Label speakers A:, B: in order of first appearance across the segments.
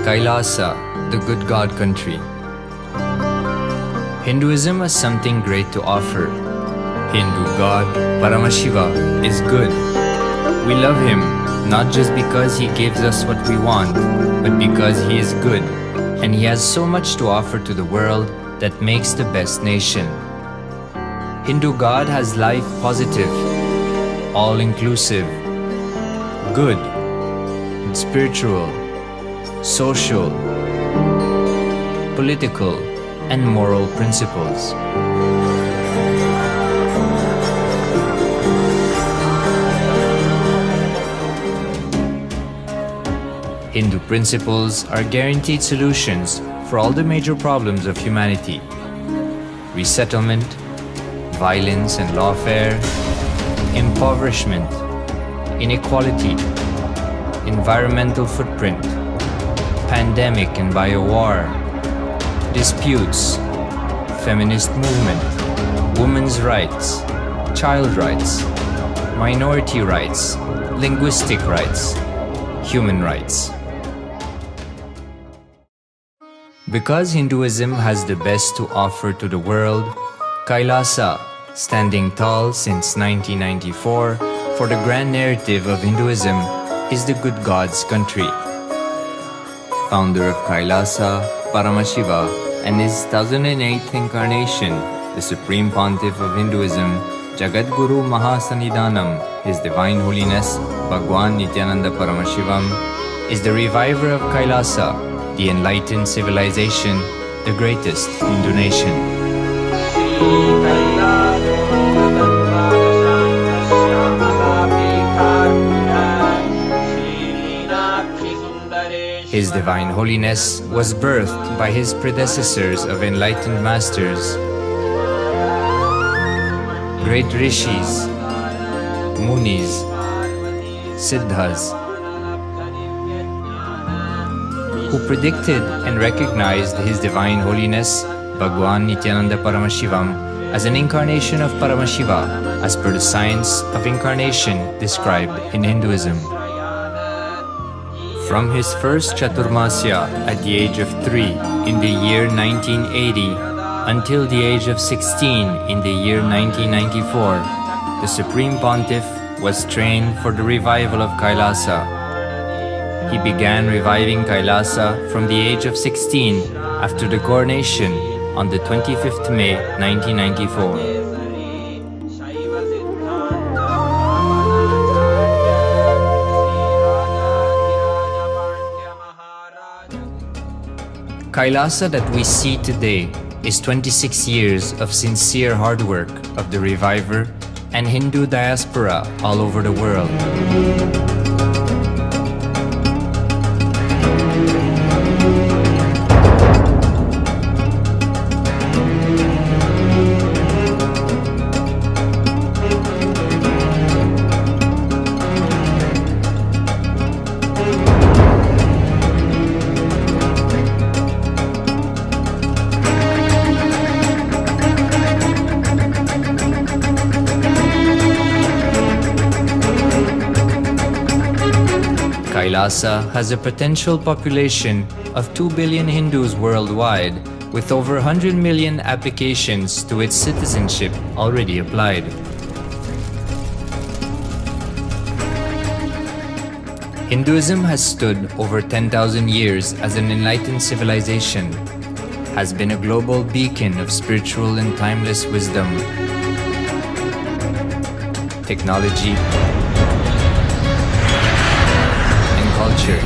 A: KAILASA, the good God country. Hinduism has something great to offer. Hindu God, Paramashiva, is good. We love him not just because he gives us what we want, but because he is good and he has so much to offer to the world that makes the best nation. Hindu God has life positive, all-inclusive, good, spiritual, social, political, and moral principles. Hindu principles are guaranteed solutions for all the major problems of humanity: resettlement, violence and lawfare, impoverishment, inequality, environmental footprint, pandemic and biowar, disputes, feminist movement, women's rights, child rights, minority rights, linguistic rights, human rights. Because Hinduism has the best to offer to the world, KAILASA, standing tall since 1994 for the grand narrative of Hinduism, is the good God's country. Founder of KAILASA, Paramashiva, and his 1008th incarnation, the Supreme Pontiff of Hinduism, Jagadguru Mahasannidhanam, His Divine Holiness, Bhagwan Nityananda Paramashivam, is the reviver of KAILASA, the enlightened civilization, the greatest Hindu nation. His Divine Holiness was birthed by his predecessors of enlightened masters, great rishis, munis, siddhas, who predicted and recognized His Divine Holiness, Bhagwan Nityananda Paramashivam, as an incarnation of Paramashiva as per the science of incarnation described in Hinduism. From his first Chaturmasya at the age of 3 in the year 1980 until the age of 16 in the year 1994, the Supreme Pontiff was trained for the revival of KAILASA. He began reviving KAILASA from the age of 16 after the coronation on the 25th May 1994. KAILASA that we see today is 26 years of sincere hard work of the reviver and Hindu diaspora all over the world. KAILASA has a potential population of 2 billion Hindus worldwide, with over 100 million applications to its citizenship already applied. Hinduism has stood over 10,000 years as an enlightened civilization, has been a global beacon of spiritual and timeless wisdom, technology, culture.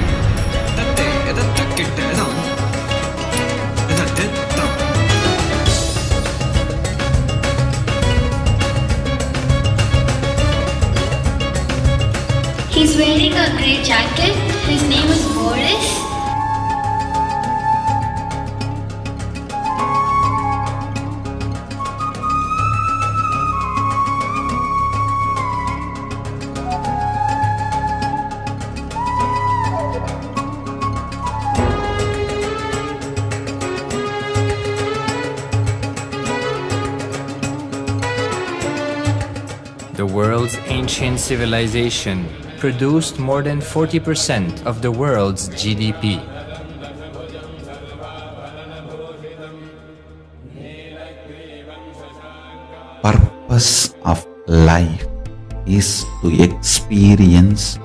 B: He's wearing a grey jacket. His name is Boris.
A: The world's ancient civilization produced more than 40% of the world's GDP.
C: purpose of life is to experience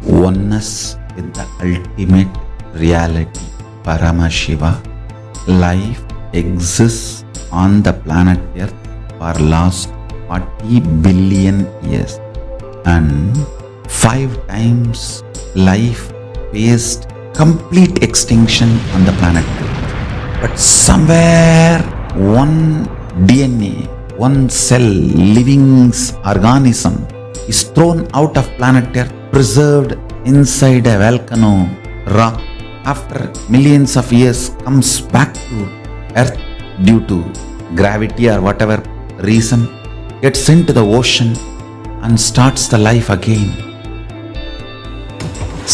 C: oneness with the ultimate reality, Paramashiva. Life exists on the planet Earth for last 40 billion years, and 5 times life faced complete extinction on the planet Earth. But somewhere one DNA, one cell, living organism is thrown out of planet Earth, preserved inside a volcano rock. After millions of years comes back to Earth due to gravity or whatever reason, gets into the ocean and starts the life again.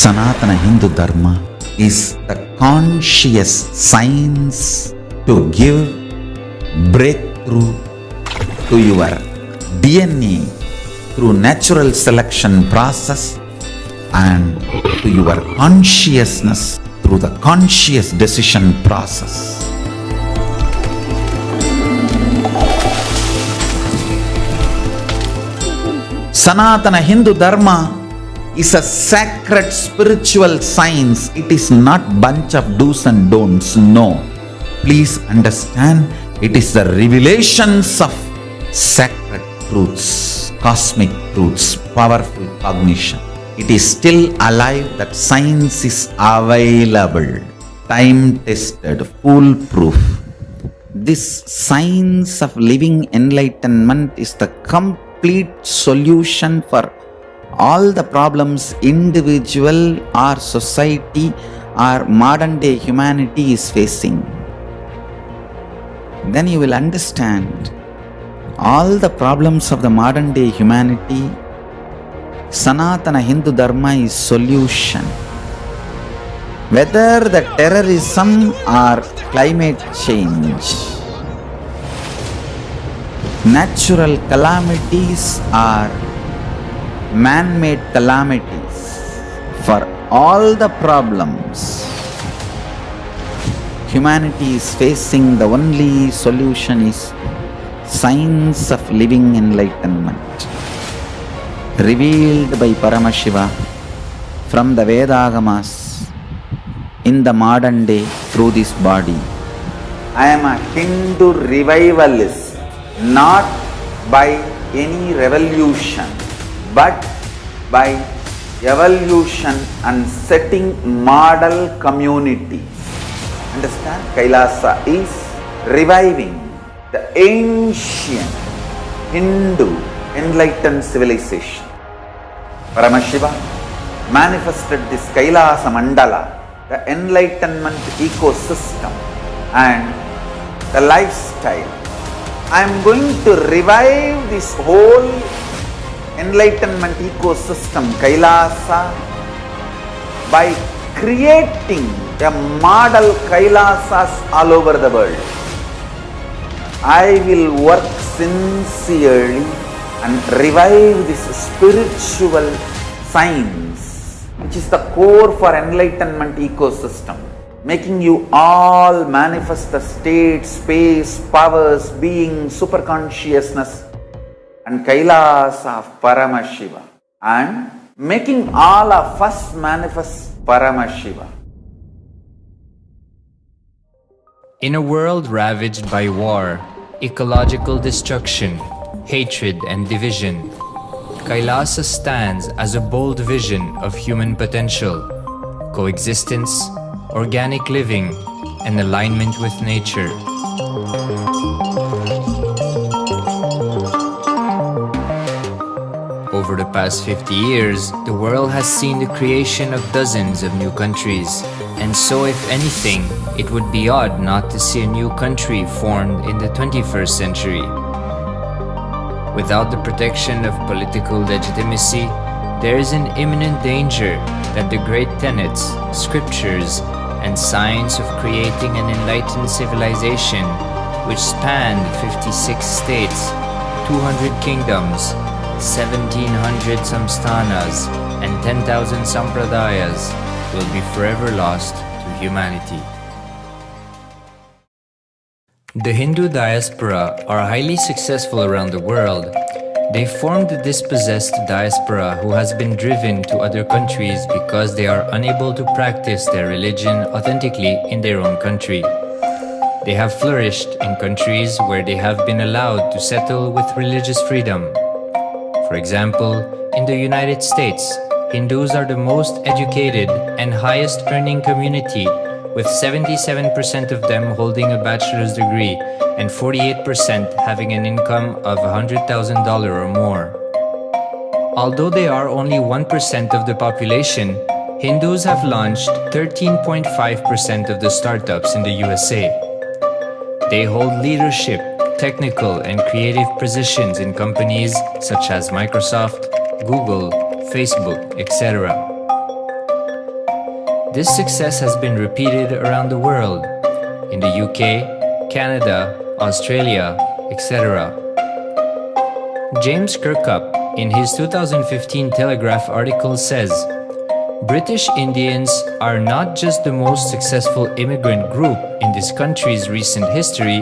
C: Sanatana Hindu Dharma is the conscious science to give breakthrough to your DNA through natural selection process and to your consciousness through the conscious decision process. Sanatana Hindu Dharma is a sacred spiritual science. It is not bunch of do's and don'ts. No. Please understand, it is the revelations of sacred truths, cosmic truths, powerful cognition. It is still alive, that science is available, time-tested, foolproof. This science of living enlightenment is the complete solution for all the problems individual or society or modern day humanity is facing. Then you will understand all the problems of the modern day humanity. Sanatana Hindu Dharma is solution. Whether the terrorism or climate change, natural calamities or man-made calamities, for all the problems humanity is facing, the only solution is science of living enlightenment, revealed by Paramashiva from the Vedagamas in the modern day through this body. I am a Hindu revivalist, not by any revolution, but by evolution and setting model communities. Understand? KAILASA is reviving the ancient Hindu enlightened civilization. Paramashiva manifested this Kailasa Mandala, the enlightenment ecosystem and the lifestyle. I am going to revive this whole enlightenment ecosystem, Kailasa, by creating a model Kailasas all over the world. I will work sincerely and revive this spiritual science, which is the core for enlightenment ecosystem, making you all manifest the state, space, powers, being, superconsciousness and Kailasa of Paramashiva, and making all of us manifest Paramashiva.
A: In a world ravaged by war, ecological destruction, hatred and division, Kailasa stands as a bold vision of human potential, coexistence, organic living, and alignment with nature. Over the past 50 years, the world has seen the creation of dozens of new countries, and so if anything, it would be odd not to see a new country formed in the 21st century. Without the protection of political legitimacy, there is an imminent danger that the great tenets, scriptures, and science of creating an enlightened civilization, which spanned 56 states, 200 kingdoms, 1700 samsthanas, and 10,000 sampradayas, will be forever lost to humanity. The Hindu diaspora are highly successful around the world. They formed the dispossessed diaspora who has been driven to other countries because they are unable to practice their religion authentically in their own country. They have flourished in countries where they have been allowed to settle with religious freedom. For example, in the United States, Hindus are the most educated and highest earning community, with 77% of them holding a bachelor's degree and 48% having an income of $100,000 or more. Although they are only 1% of the population, Hindus have launched 13.5% of the startups in the USA. They hold leadership, technical and creative positions in companies such as Microsoft, Google, Facebook, etc. This success has been repeated around the world, in the UK, Canada, Australia, etc. James Kirkup, in his 2015 Telegraph article says, British Indians are not just the most successful immigrant group in this country's recent history,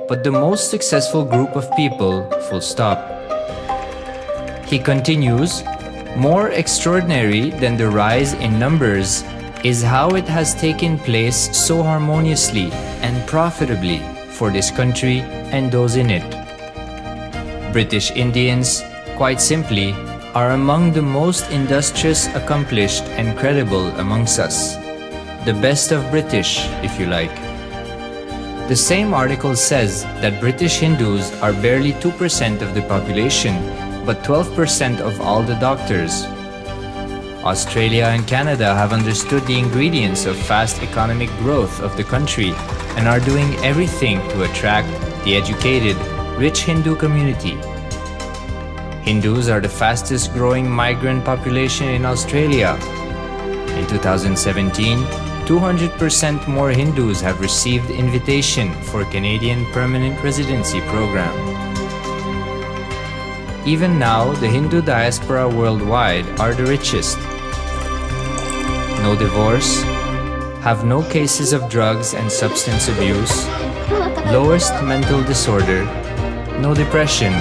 A: but the most successful group of people, full stop. He continues, more extraordinary than the rise in numbers is how it has taken place so harmoniously and profitably for this country and those in it. British Indians, quite simply, are among the most industrious, accomplished and credible amongst us. The best of British, if you like. The same article says that British Hindus are barely 2% of the population, but 12% of all the doctors. Australia and Canada have understood the ingredients of fast economic growth of the country and are doing everything to attract the educated, rich Hindu community. Hindus are the fastest growing migrant population in Australia. In 2017, 200% more Hindus have received invitation for Canadian Permanent Residency Program. Even now, the Hindu diaspora worldwide are the richest. No divorce, have no cases of drugs and substance abuse, lowest mental disorder, no depression.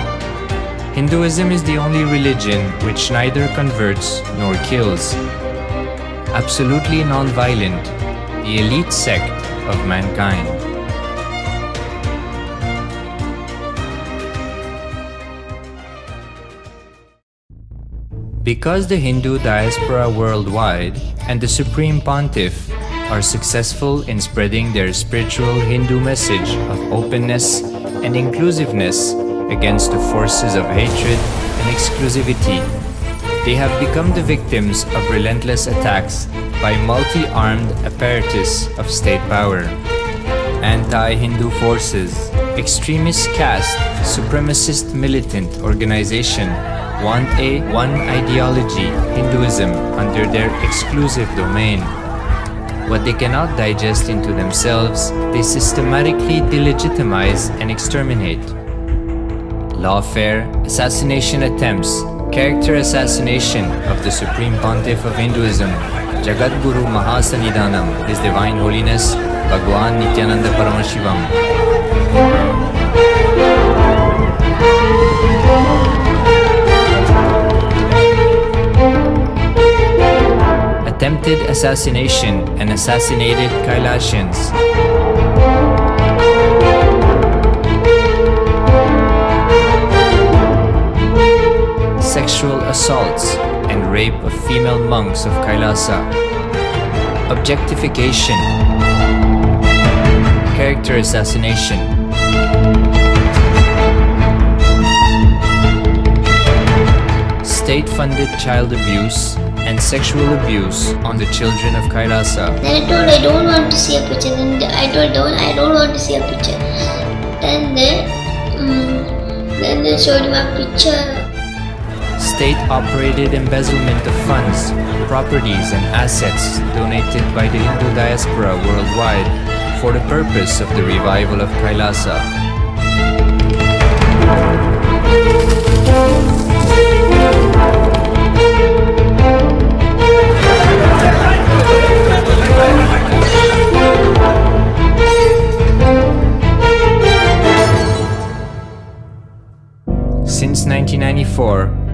A: Hinduism is the only religion which neither converts nor kills. Absolutely non-violent, the elite sect of mankind. Because the Hindu diaspora worldwide and the Supreme Pontiff are successful in spreading their spiritual Hindu message of openness and inclusiveness against the forces of hatred and exclusivity, they have become the victims of relentless attacks by multi-armed apparatus of state power. Anti-Hindu forces, extremist caste, supremacist militant organization want a one ideology, Hinduism, under their exclusive domain. What they cannot digest into themselves, they systematically delegitimize and exterminate. Lawfare, assassination attempts, character assassination of the Supreme Pontiff of Hinduism, Jagadguru Mahasannidhanam, His Divine Holiness, Bhagwan Nityananda Paramashivam. Attempted assassination and assassinated Kailasians. Sexual assaults and rape of female monks of Kailasa. Objectification. Character assassination. State-funded child abuse and sexual abuse on the children of Kailasa.
B: Then I told I don't want to see a picture. Then I told I don't want to see a picture. Then they showed me a picture.
A: State-operated embezzlement of funds, properties and assets donated by the Hindu diaspora worldwide for the purpose of the revival of Kailasa.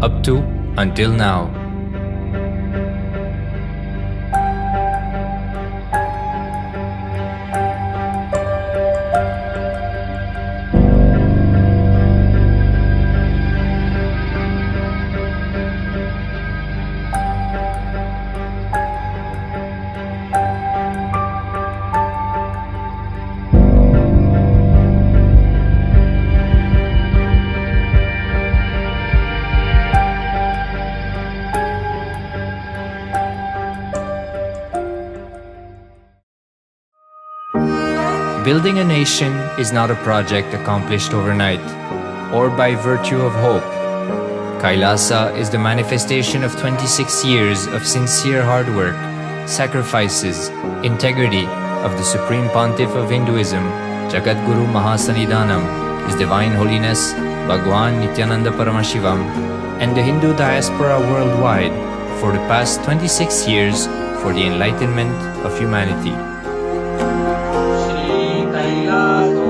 A: up to until now. Building a nation is not a project accomplished overnight or by virtue of hope. Kailasa is the manifestation of 26 years of sincere hard work, sacrifices, integrity of the Supreme Pontiff of Hinduism, Jagadguru Mahasannidhanam, His Divine Holiness Bhagwan Nityananda Paramashivam, and the Hindu diaspora worldwide for the past 26 years for the enlightenment of humanity.
D: KAILASA